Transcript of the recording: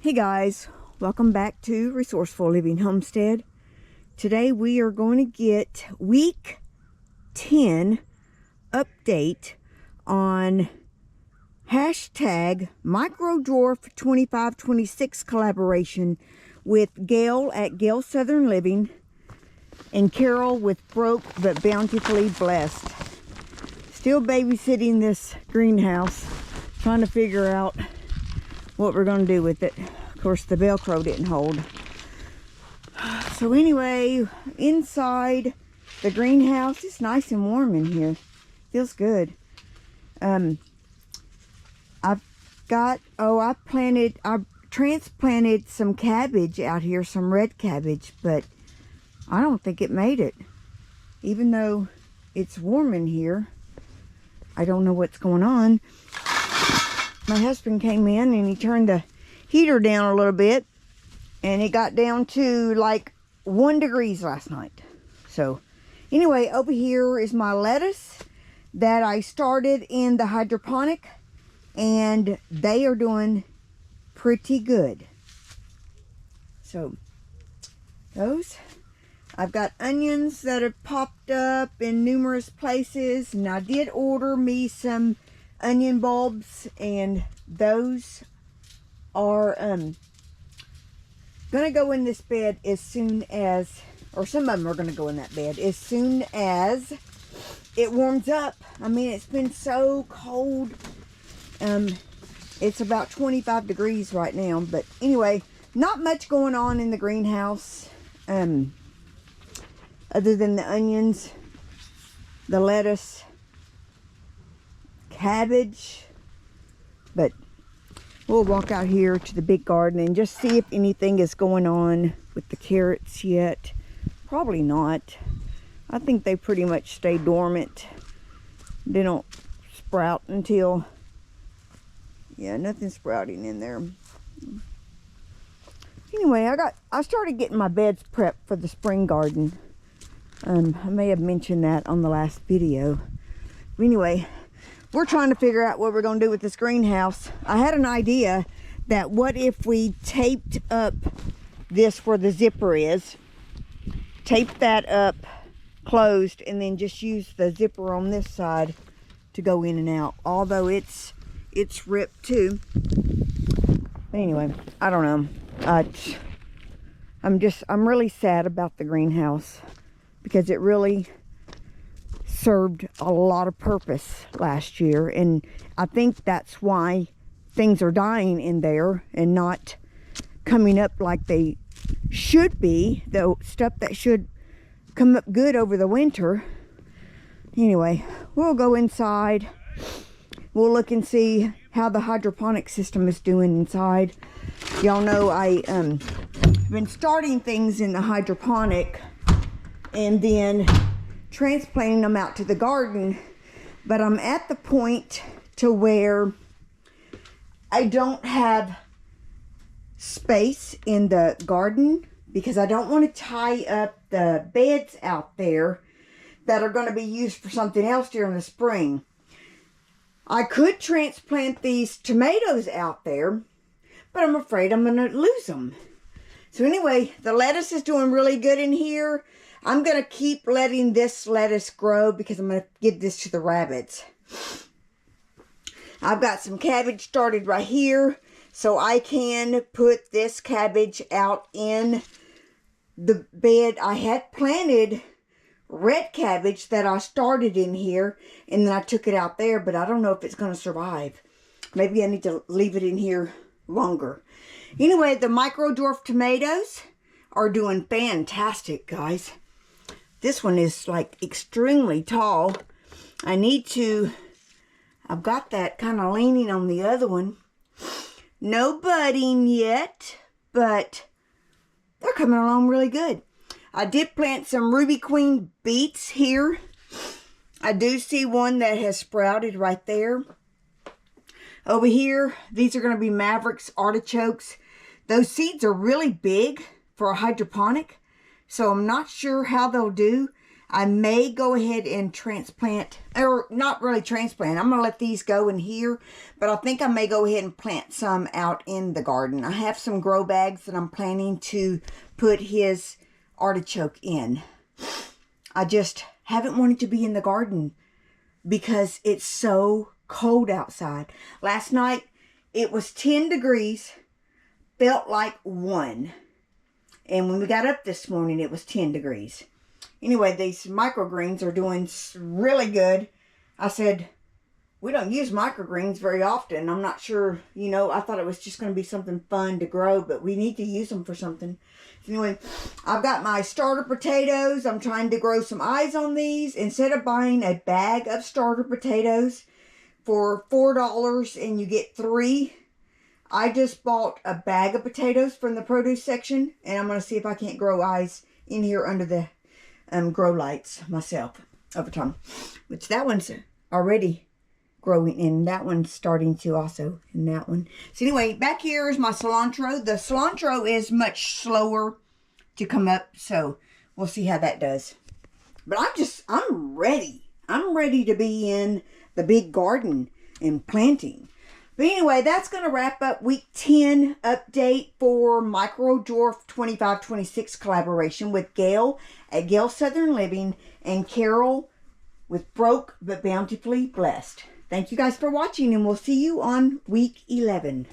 Hey guys, welcome back to Resourceful Living Homestead. Today we are going to get week 10 update on hashtag #MicroDwarf2526 collaboration with Gail at Gail Southern Living and Carol with Broke But Bountifully Blessed. Still babysitting this greenhouse, trying to figure out what we're going to do with it. Of course, the Velcro didn't hold. So anyway, inside the greenhouse, it's nice and warm in here. Feels good. I transplanted some cabbage out here, some red cabbage, but I don't think it made it. Even though it's warm in here, I don't know what's going on. My husband came in and he turned the heater down a little bit, and it got down to like 1 degree last night. So anyway, over here is my lettuce that I started in the hydroponic, and they are doing pretty good. So those, I've got onions that have popped up in numerous places, and I did order me some onion bulbs, and those are gonna go in this bed as soon as, or some of them are gonna go in that bed as soon as it warms up. I mean, it's been so cold. It's about 25 degrees right now, but anyway, not much going on in the greenhouse other than the onions, the lettuce, cabbage. But we'll walk out here to the big garden and just see if anything is going on with the carrots yet. Probably not. I think they pretty much stay dormant. They don't sprout until, yeah, nothing's sprouting in there. Anyway, I started getting my beds prepped for the spring garden. I may have mentioned that on the last video. But anyway, we're trying to figure out what we're going to do with this greenhouse. I had an idea that what if we taped up this where the zipper is, tape that up closed, and then just use the zipper on this side to go in and out. Although it's ripped too. But anyway, I don't know. I'm really sad about the greenhouse because it really served a lot of purpose last year, and I think that's why things are dying in there and not coming up like they should be, the stuff that should come up good over the winter. Anyway, we'll go inside. We'll look and see how the hydroponic system is doing inside. Y'all know I been starting things in the hydroponic and then transplanting them out to the garden, but I'm at the point to where I don't have space in the garden because I don't want to tie up the beds out there that are going to be used for something else during the spring. I could transplant these tomatoes out there, but I'm afraid I'm going to lose them. So anyway, the lettuce is doing really good in here. I'm going to keep letting this lettuce grow because I'm going to give this to the rabbits. I've got some cabbage started right here, so I can put this cabbage out in the bed. I had planted red cabbage that I started in here, and then I took it out there, but I don't know if it's going to survive. Maybe I need to leave it in here longer. Anyway, the micro dwarf tomatoes are doing fantastic, guys. This one is like extremely tall. I've got that kind of leaning on the other one. No budding yet, but they're coming along really good. I did plant some Ruby Queen beets here. I do see one that has sprouted right there. Over here, these are going to be Mavericks artichokes. Those seeds are really big for a hydroponic, so I'm not sure how they'll do. I may go ahead and transplant, or not really transplant. I'm going to let these go in here, but I think I may go ahead and plant some out in the garden. I have some grow bags that I'm planning to put his artichoke in. I just haven't wanted to be in the garden because it's so cold outside. Last night, it was 10 degrees, felt like 1. And when we got up this morning, it was 10 degrees. Anyway, these microgreens are doing really good. I said, we don't use microgreens very often. I'm not sure, you know, I thought it was just going to be something fun to grow, but we need to use them for something. Anyway, I've got my starter potatoes. I'm trying to grow some eyes on these. Instead of buying a bag of starter potatoes for $4 and you get 3, I just bought a bag of potatoes from the produce section, and I'm going to see if I can't grow eyes in here under the grow lights myself over time. Which that one's already growing, and that one's starting to also, and that one. So anyway, back here is my cilantro. The cilantro is much slower to come up, so we'll see how that does. But I'm ready. I'm ready to be in the big garden and planting. But anyway, that's going to wrap up week 10 update for Micro Dwarf 2526 collaboration with Gail at Gail Southern Living and Carol with Broke But Bountifully Blessed. Thank you guys for watching, and we'll see you on week 11.